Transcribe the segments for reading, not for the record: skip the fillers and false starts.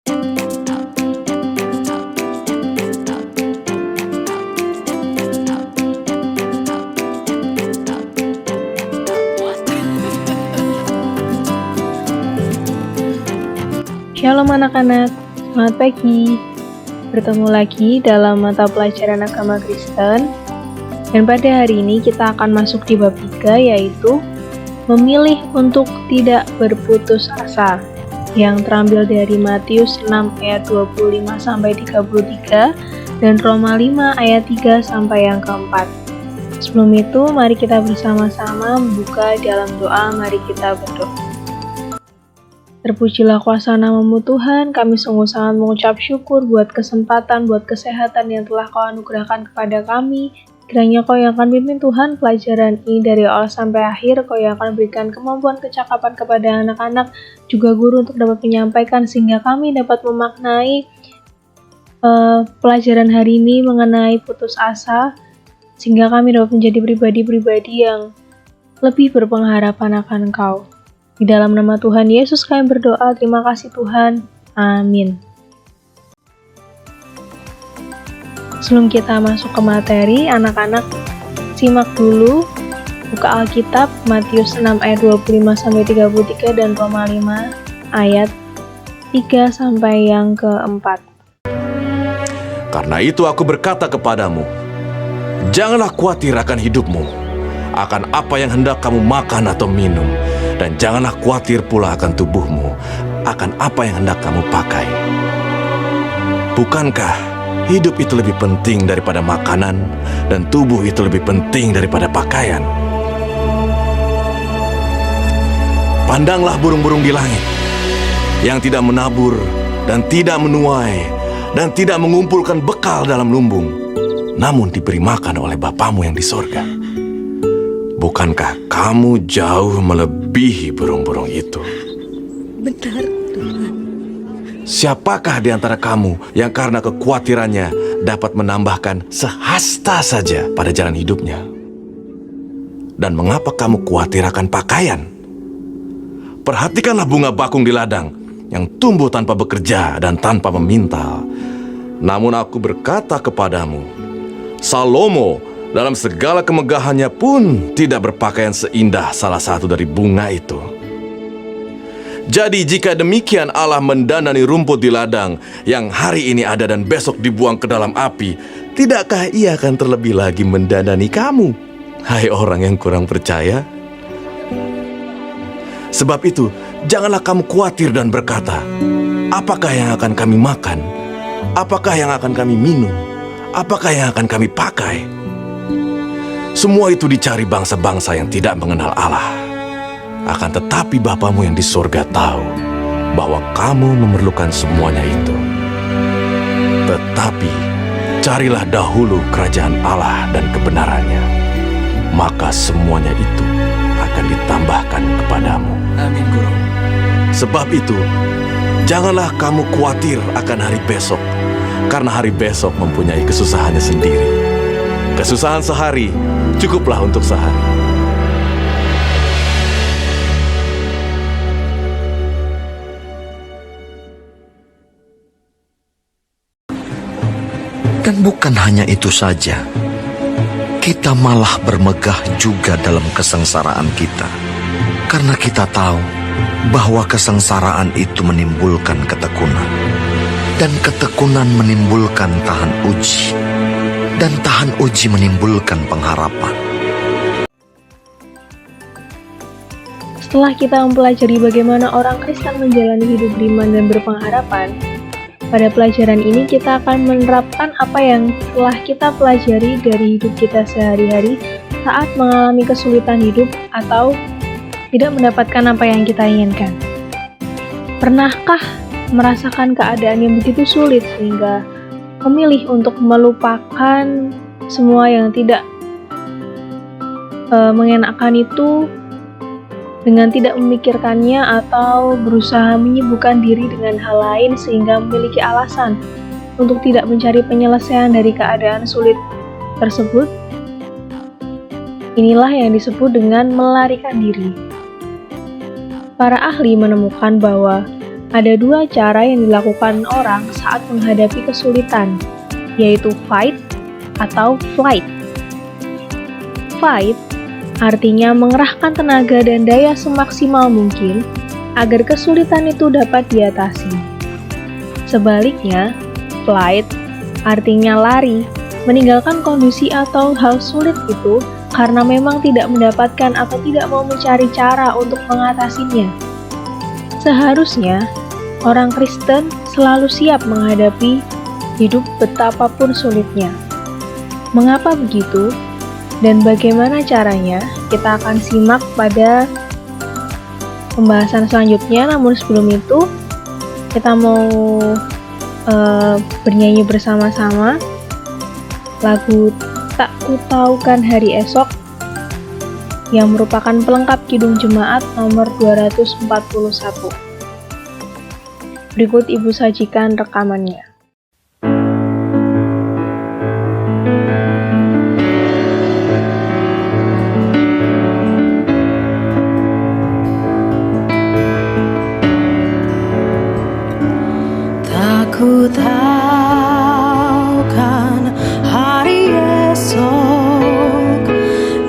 Shalom anak-anak, selamat pagi. Bertemu lagi dalam mata pelajaran agama Kristen. Dan pada hari ini kita akan masuk di bab 3, yaitu memilih untuk tidak berputus asa, yang terambil dari Matius 6 ayat 25-33 dan Roma 5 ayat 3 sampai yang keempat. Sebelum itu, mari kita bersama-sama membuka dalam doa. Mari kita berdoa. Terpujilah kuasa nama-Mu Tuhan, kami sungguh sangat mengucap syukur buat kesempatan, buat kesehatan yang telah Kau anugerahkan kepada kami. Kiranya Kau yang akan pimpin Tuhan pelajaran ini dari awal sampai akhir. Kau yang akan berikan kemampuan kecakapan kepada anak-anak, juga guru untuk dapat menyampaikan sehingga kami dapat memaknai pelajaran hari ini mengenai putus asa, sehingga kami dapat menjadi pribadi-pribadi yang lebih berpengharapan akan Kau. Di dalam nama Tuhan Yesus kami berdoa, terima kasih Tuhan. Amin. Sebelum kita masuk ke materi, anak-anak simak dulu buka Alkitab Matius 6 ayat 25-33 dan Roma 5 ayat 3 sampai yang keempat. Karena itu aku berkata kepadamu, janganlah khawatir akan hidupmu, akan apa yang hendak kamu makan atau minum, dan janganlah khawatir pula akan tubuhmu, akan apa yang hendak kamu pakai. Bukankah hidup itu lebih penting daripada makanan, dan tubuh itu lebih penting daripada pakaian? Pandanglah burung-burung di langit, yang tidak menabur, dan tidak menuai, dan tidak mengumpulkan bekal dalam lumbung, namun diberi makan oleh Bapamu yang di sorga. Bukankah kamu jauh melebihi burung-burung itu? Benar, Tuhan. Siapakah di antara kamu yang karena kekhawatirannya dapat menambahkan sehasta saja pada jalan hidupnya? Dan mengapa kamu khawatir akan pakaian? Perhatikanlah bunga bakung di ladang yang tumbuh tanpa bekerja dan tanpa memintal. Namun aku berkata kepadamu, Salomo dalam segala kemegahannya pun tidak berpakaian seindah salah satu dari bunga itu. Jadi jika demikian Allah mendandani rumput di ladang yang hari ini ada dan besok dibuang ke dalam api, tidakkah Ia akan terlebih lagi mendandani kamu, hai orang yang kurang percaya? Sebab itu, janganlah kamu khawatir dan berkata, apakah yang akan kami makan? Apakah yang akan kami minum? Apakah yang akan kami pakai? Semua itu dicari bangsa-bangsa yang tidak mengenal Allah. Akan tetapi Bapamu yang di sorga tahu bahwa kamu memerlukan semuanya itu. Tetapi carilah dahulu kerajaan Allah dan kebenarannya, maka semuanya itu akan ditambahkan kepadamu. Amin, Guru. Sebab itu, janganlah kamu khawatir akan hari besok, karena hari besok mempunyai kesusahannya sendiri. Kesusahan sehari cukuplah untuk sehari. Dan bukan hanya itu saja, kita malah bermegah juga dalam kesengsaraan kita, karena kita tahu bahwa kesengsaraan itu menimbulkan ketekunan, dan ketekunan menimbulkan tahan uji, dan tahan uji menimbulkan pengharapan. Setelah kita mempelajari bagaimana orang Kristen menjalani hidup beriman dan berpengharapan, pada pelajaran ini kita akan menerapkan apa yang telah kita pelajari dari hidup kita sehari-hari saat mengalami kesulitan hidup atau tidak mendapatkan apa yang kita inginkan. Pernahkah merasakan keadaan yang begitu sulit sehingga memilih untuk melupakan semua yang tidak mengenakan itu dengan tidak memikirkannya atau berusaha menyibukkan diri dengan hal lain sehingga memiliki alasan untuk tidak mencari penyelesaian dari keadaan sulit tersebut? Inilah yang disebut dengan melarikan diri. Para ahli menemukan bahwa Ada dua cara yang dilakukan orang saat menghadapi kesulitan, yaitu fight atau flight. Fight artinya mengerahkan tenaga dan daya semaksimal mungkin agar kesulitan itu dapat diatasi. Sebaliknya, flight artinya lari, meninggalkan kondisi atau hal sulit itu karena memang tidak mendapatkan atau tidak mau mencari cara untuk mengatasinya. Seharusnya, orang Kristen selalu siap menghadapi hidup betapapun sulitnya. Mengapa begitu? Dan bagaimana caranya? Kita akan simak pada pembahasan selanjutnya. Namun sebelum itu, kita mau bernyanyi bersama-sama lagu Tak Kutaukan Hari Esok yang merupakan pelengkap Kidung Jemaat nomor 241. Berikut Ibu sajikan rekamannya. Tak kutaukan hari esok,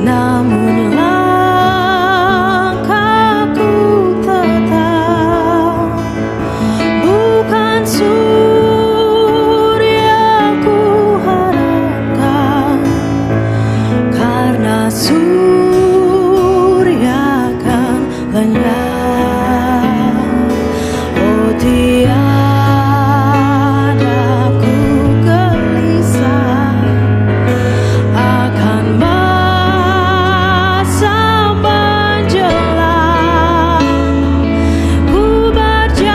namun langkahku tetap bukan surya ku harapkan, karena surya kan lenyap. Oh tiada ku gelisah akan masa menjelang. Ku berjalan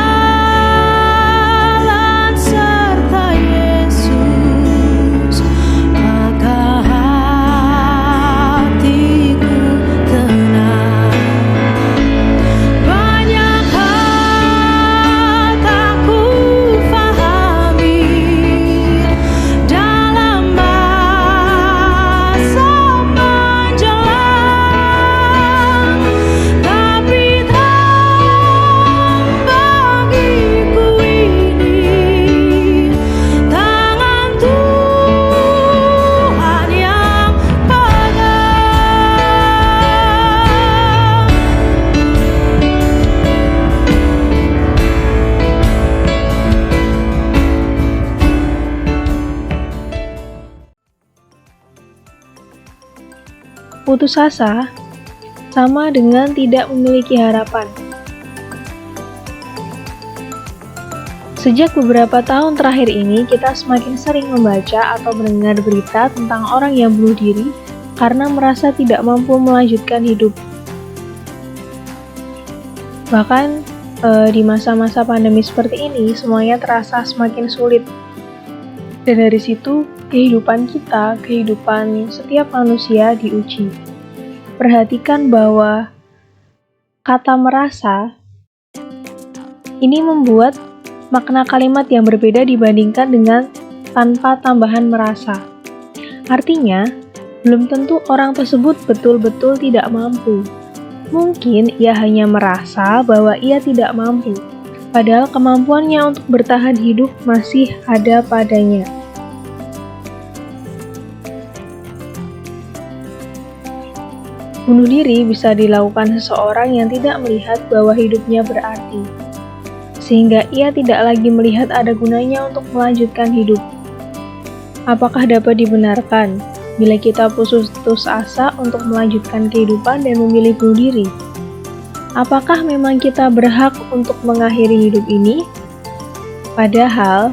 serta Yesus, maka hatiku tenang. Banyak hal tak ku fahami dalam masa menjelang, tapi terang bagiku ini tangan Tuhan yang pegang. Putus asa sama dengan tidak memiliki harapan. Sejak beberapa tahun terakhir ini, kita semakin sering membaca atau mendengar berita tentang orang yang bunuh diri karena merasa tidak mampu melanjutkan hidup. Bahkan di masa-masa pandemi seperti ini, semuanya terasa semakin sulit. Dan dari situ, kehidupan kita, kehidupan setiap manusia diuji. Perhatikan bahwa kata merasa ini membuat makna kalimat yang berbeda dibandingkan dengan tanpa tambahan merasa. Artinya, belum tentu orang tersebut betul-betul tidak mampu. Mungkin ia hanya merasa bahwa ia tidak mampu, padahal kemampuannya untuk bertahan hidup masih ada padanya. Bunuh diri bisa dilakukan seseorang yang tidak melihat bahwa hidupnya berarti, sehingga ia tidak lagi melihat ada gunanya untuk melanjutkan hidup. Apakah dapat dibenarkan bila kita putus asa untuk melanjutkan kehidupan dan memilih bunuh diri? Apakah memang kita berhak untuk mengakhiri hidup ini? Padahal,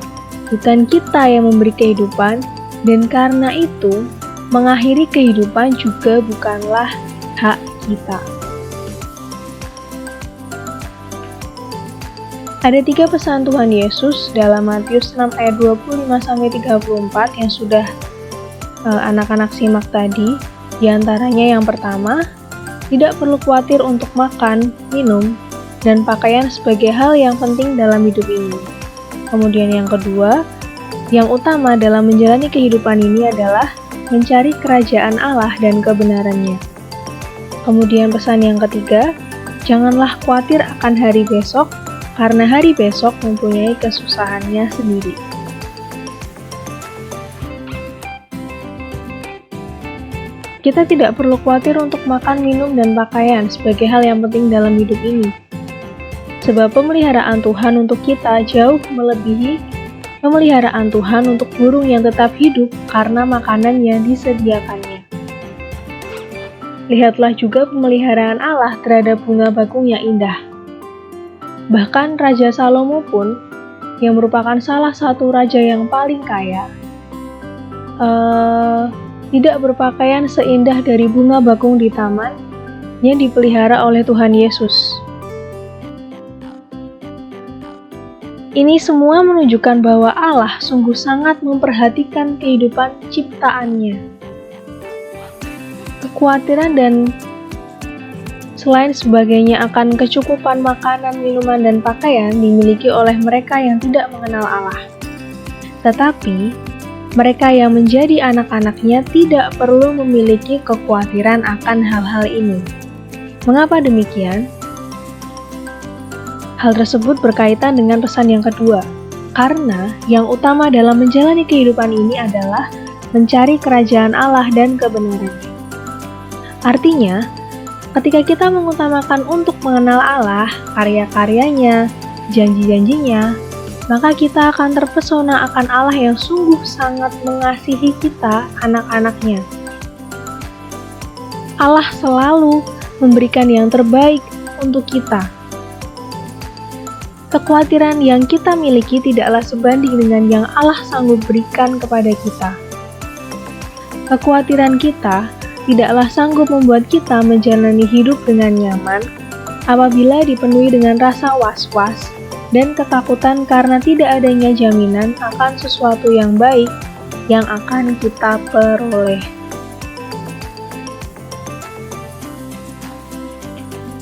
bukan kita yang memberi kehidupan, dan karena itu, mengakhiri kehidupan juga bukanlah hak kita. Ada 3 pesan Tuhan Yesus dalam Matius 6 ayat 25-34 yang sudah anak-anak simak tadi. Di antaranya yang pertama, tidak perlu khawatir untuk makan, minum, dan pakaian sebagai hal yang penting dalam hidup ini. Kemudian yang kedua, yang utama dalam menjalani kehidupan ini adalah mencari kerajaan Allah dan kebenarannya. Kemudian pesan yang ketiga, janganlah khawatir akan hari besok, karena hari besok mempunyai kesusahannya sendiri. Kita tidak perlu khawatir untuk makan, minum, dan pakaian sebagai hal yang penting dalam hidup ini. Sebab pemeliharaan Tuhan untuk kita jauh melebihi pemeliharaan Tuhan untuk burung yang tetap hidup karena makanan yang disediakannya. Lihatlah juga pemeliharaan Allah terhadap bunga bakung yang indah. Bahkan Raja Salomo pun, yang merupakan salah satu raja yang paling kaya, tidak berpakaian seindah dari bunga bakung di taman yang dipelihara oleh Tuhan Yesus. Ini semua menunjukkan bahwa Allah sungguh sangat memperhatikan kehidupan ciptaannya. Kekhawatiran dan selain sebagainya akan kecukupan makanan, minuman, dan pakaian dimiliki oleh mereka yang tidak mengenal Allah. Tetapi, mereka yang menjadi anak-anaknya tidak perlu memiliki kekhawatiran akan hal-hal ini. Mengapa demikian? Hal tersebut berkaitan dengan pesan yang kedua, karena yang utama dalam menjalani kehidupan ini adalah mencari kerajaan Allah dan kebenaran. Artinya, ketika kita mengutamakan untuk mengenal Allah, karya-karyanya, janji-janjinya, maka kita akan terpesona akan Allah yang sungguh sangat mengasihi kita, anak-anaknya. Allah selalu memberikan yang terbaik untuk kita. Kekhawatiran yang kita miliki tidaklah sebanding dengan yang Allah sanggup berikan kepada kita. Kekhawatiran kita tidaklah sanggup membuat kita menjalani hidup dengan nyaman apabila dipenuhi dengan rasa was-was dan ketakutan karena tidak adanya jaminan akan sesuatu yang baik yang akan kita peroleh.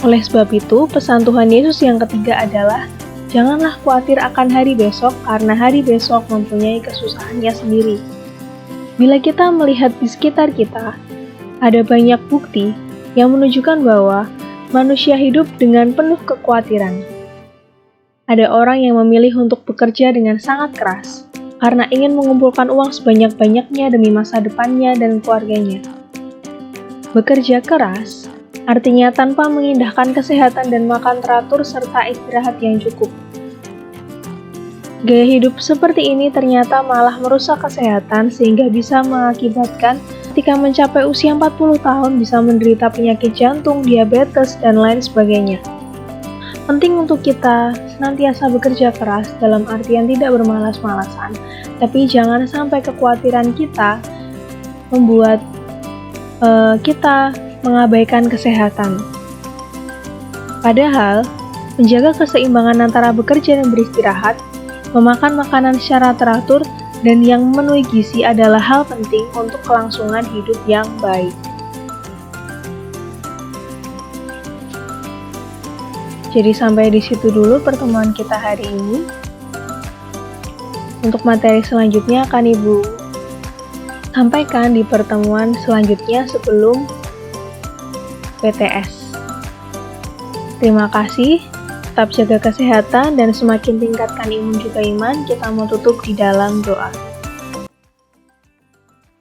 Oleh sebab itu, pesan Tuhan Yesus yang ketiga adalah janganlah khawatir akan hari besok karena hari besok mempunyai kesusahannya sendiri. Bila kita melihat di sekitar kita, ada banyak bukti yang menunjukkan bahwa manusia hidup dengan penuh kekhawatiran. Ada orang yang memilih untuk bekerja dengan sangat keras karena ingin mengumpulkan uang sebanyak-banyaknya demi masa depannya dan keluarganya. Bekerja keras artinya tanpa mengindahkan kesehatan dan makan teratur serta istirahat yang cukup. Gaya hidup seperti ini ternyata malah merusak kesehatan sehingga bisa mengakibatkan ketika mencapai usia 40 tahun bisa menderita penyakit jantung, diabetes, dan lain sebagainya. Penting untuk kita senantiasa bekerja keras dalam artian tidak bermalas-malasan, tapi jangan sampai kekhawatiran kita membuat kita mengabaikan kesehatan. Padahal, menjaga keseimbangan antara bekerja dan beristirahat, memakan makanan secara teratur, dan yang memenuhi gizi adalah hal penting untuk kelangsungan hidup yang baik. Jadi sampai di situ dulu pertemuan kita hari ini. Untuk materi selanjutnya akan Ibu sampaikan di pertemuan selanjutnya sebelum PTS. Terima kasih. Tetap jaga kesehatan dan semakin tingkatkan imun juga iman, kita mau tutup di dalam doa.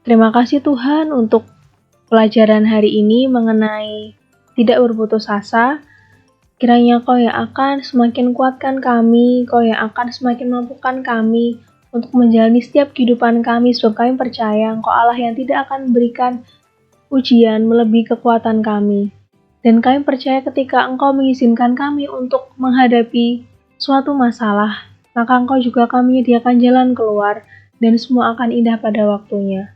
Terima kasih Tuhan untuk pelajaran hari ini mengenai tidak berputus asa. Kiranya Kau yang akan semakin kuatkan kami, Kau yang akan semakin mampukan kami untuk menjalani setiap kehidupan kami, sebab kami percaya Engkau Allah yang tidak akan memberikan ujian melebihi kekuatan kami. Dan kami percaya ketika Engkau mengizinkan kami untuk menghadapi suatu masalah, maka Engkau juga kami menyediakan jalan keluar, dan semua akan indah pada waktunya.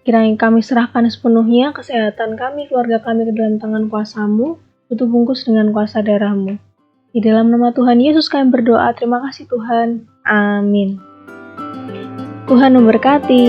Kiranya kami serahkan sepenuhnya kesehatan kami, keluarga kami ke dalam tangan kuasa-Mu, tutup bungkus dengan kuasa darah-Mu. Di dalam nama Tuhan Yesus kami berdoa, terima kasih Tuhan. Amin. Tuhan memberkati.